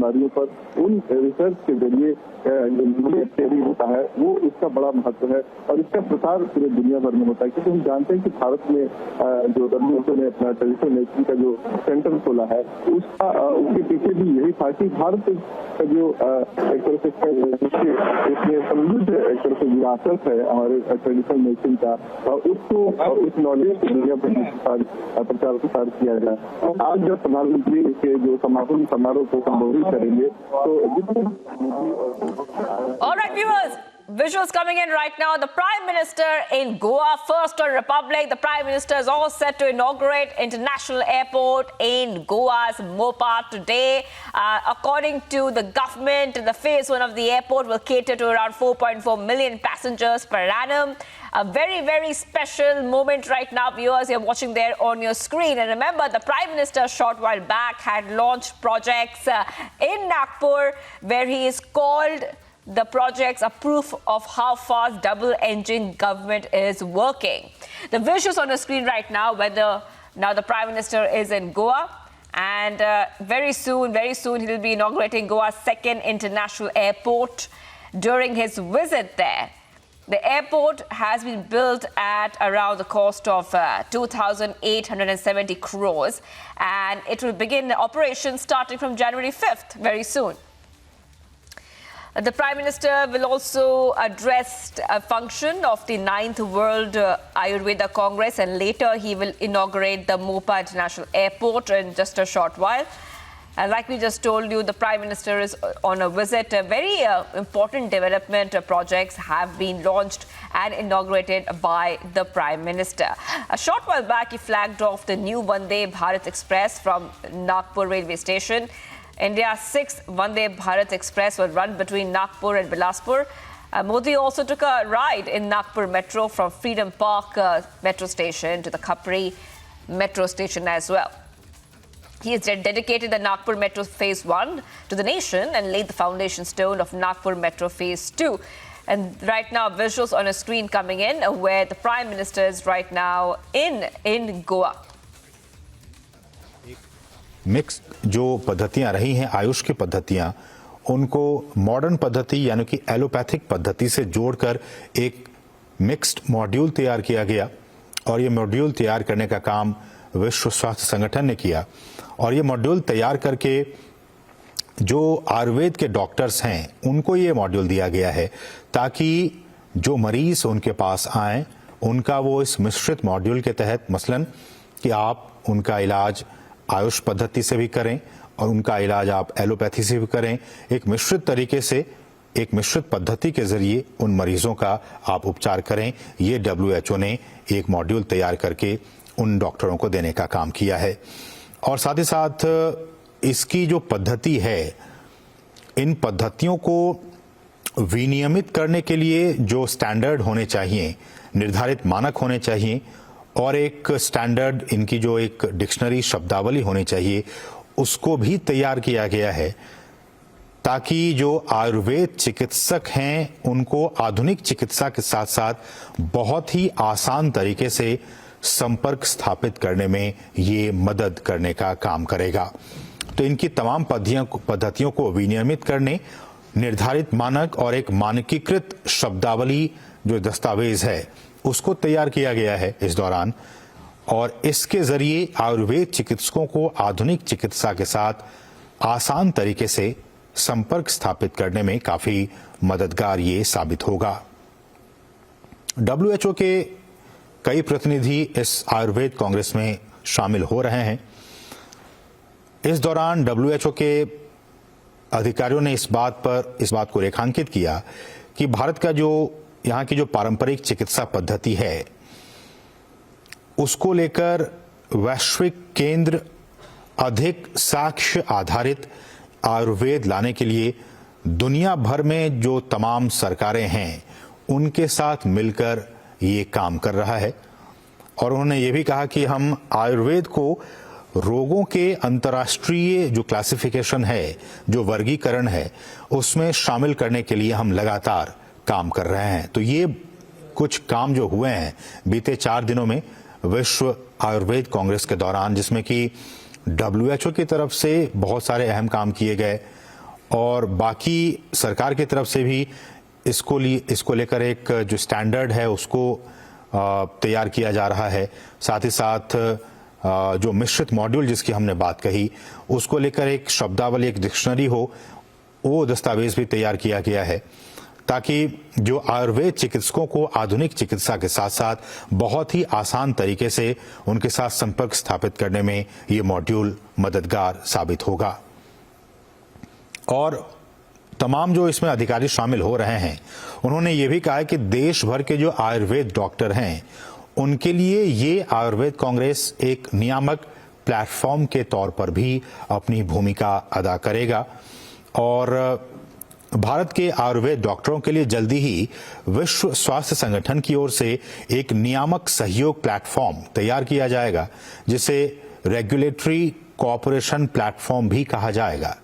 बीमारियों पर उन रिसर्च के जरिए तैयारी होता है, वो इसका बड़ा महत्व है और इसका प्रसार पूरे दुनिया भर में होता है। क्योंकि हम जानते हैं कि भारत में जो WHO ने अपना ट्रेडिशनल मेडिसिन का जो सेंटर खोला है, उसके पीछे भी यही था कि भारत का जो एक तरह से इसमें समृद्ध एक तरह से विरासत है हमारे ट्रेडिशनल मेडिसिन का, उसको इस नॉलेज को दुनिया भर प्रचार प्रसार किया जाए। और आज जब प्रधानमंत्री के जो समापन समारोह को संबोधित करेंगे तो All right, viewers, visuals coming in right now. The Prime Minister in Goa, First Republic. The Prime Minister is all set to inaugurate International Airport in Goa's Mopa today. According to the government, the phase 1 of the airport will cater to around 4.4 million passengers per annum. A very, very special moment right now, viewers. You're watching there on your screen. And remember, the Prime Minister a short while back had launched projects in Nagpur, where he is called the projects a proof of how fast double-engine government is working. The visuals on the screen right now, now the Prime Minister is in Goa, and very soon he'll be inaugurating Goa's second international airport during his visit there. The airport has been built at around the cost of 2,870 crores, and it will begin operations starting from January 5th, very soon. The Prime Minister will also address a function of the 9th World Ayurveda Congress, and later he will inaugurate the Mopa International Airport in just a short while. And like we just told you, the Prime Minister is on a visit. Very important development projects have been launched and inaugurated by the Prime Minister. A short while back, he flagged off the new Vande Bharat Express from Nagpur railway station. India's 6th Vande Bharat Express will run between Nagpur and Bilaspur. Modi also took a ride in Nagpur Metro from Freedom Park Metro Station to the Khapri Metro Station as well. He has dedicated the Nagpur Metro Phase 1 to the nation and laid the foundation stone of Nagpur Metro Phase 2. And right now, visuals on a screen coming in where the Prime Minister is right now in Goa. Mix जो पद्धतियां रही हैं आयुष की पद्धतियां, उनको modern पद्धति यानी कि allopathic पद्धति से जोड़कर एक मिक्स्ड मॉड्यूल तैयार किया गया। और ये मॉड्यूल तैयार करने का काम विश्व स्वास्थ्य संगठन ने किया। और ये मॉड्यूल तैयार करके जो आयुर्वेद के डॉक्टर्स हैं उनको ये मॉड्यूल दिया गया है, ताकि जो मरीज उनके पास आए उनका वो इस मिश्रित मॉड्यूल के तहत मसलन कि आप उनका इलाज आयुष पद्धति से भी करें और उनका इलाज आप एलोपैथी से भी करें। एक मिश्रित तरीके से, एक मिश्रित पद्धति के जरिए उन मरीजों का आप उपचार करें। ये WHO ने एक मॉड्यूल तैयार करके उन डॉक्टरों को देने का काम किया है। और साथ ही साथ इसकी जो पद्धति है, इन पद्धतियों को विनियमित करने के लिए जो स्टैंडर्ड होने चाहिए, निर्धारित मानक होने चाहिए और एक स्टैंडर्ड इनकी जो एक डिक्शनरी शब्दावली होनी चाहिए, उसको भी तैयार किया गया है, ताकि जो आयुर्वेद चिकित्सक हैं उनको आधुनिक चिकित्सा के साथ साथ बहुत ही आसान तरीके से संपर्क स्थापित करने में ये मदद करने का काम करेगा। तो इनकी तमाम पद्धतियों को विनियमित करने, निर्धारित मानक और एक मानकीकृत शब्दावली जो दस्तावेज है उसको तैयार किया गया है इस दौरान। और इसके जरिए आयुर्वेद चिकित्सकों को आधुनिक चिकित्सा के साथ आसान तरीके से संपर्क स्थापित करने में काफी मददगार ये साबित होगा। WHO के कई प्रतिनिधि इस आयुर्वेद कांग्रेस में शामिल हो रहे हैं। इस दौरान WHO के अधिकारियों ने इस बात को रेखांकित किया कि भारत का जो यहाँ की जो पारंपरिक चिकित्सा पद्धति है उसको लेकर वैश्विक केंद्र अधिक साक्ष्य आधारित आयुर्वेद लाने के लिए दुनिया भर में जो तमाम सरकारें हैं उनके साथ मिलकर ये काम कर रहा है। और उन्होंने ये भी कहा कि हम आयुर्वेद को रोगों के अंतर्राष्ट्रीय जो क्लासिफिकेशन है, जो वर्गीकरण है, उसमें शामिल करने के लिए हम लगातार काम कर रहे हैं। तो ये कुछ काम जो हुए हैं बीते 4 दिनों में विश्व आयुर्वेद कांग्रेस के दौरान, जिसमें कि WHO की तरफ से बहुत सारे अहम काम किए गए और बाकी सरकार की तरफ से भी इसको लेकर एक जो स्टैंडर्ड है उसको तैयार किया जा रहा है। साथ ही साथ जो मिश्रित मॉड्यूल जिसकी हमने बात कही उसको लेकर एक शब्दावली, एक डिक्शनरी हो, वो दस्तावेज भी तैयार किया गया है ताकि जो आयुर्वेद चिकित्सकों को आधुनिक चिकित्सा के साथ साथ बहुत ही आसान तरीके से उनके साथ संपर्क स्थापित करने में ये मॉड्यूल मददगार साबित होगा। और तमाम जो इसमें अधिकारी शामिल हो रहे हैं उन्होंने ये भी कहा है कि देश भर के जो आयुर्वेद डॉक्टर हैं उनके लिए ये आयुर्वेद कांग्रेस एक नियामक प्लेटफॉर्म के तौर पर भी अपनी भूमिका अदा करेगा और भारत के आयुर्वेद डॉक्टरों के लिए जल्दी ही विश्व स्वास्थ्य संगठन की ओर से एक नियामक सहयोग प्लेटफॉर्म तैयार किया जाएगा जिसे रेगुलेटरी कोऑपरेशन प्लेटफॉर्म भी कहा जाएगा।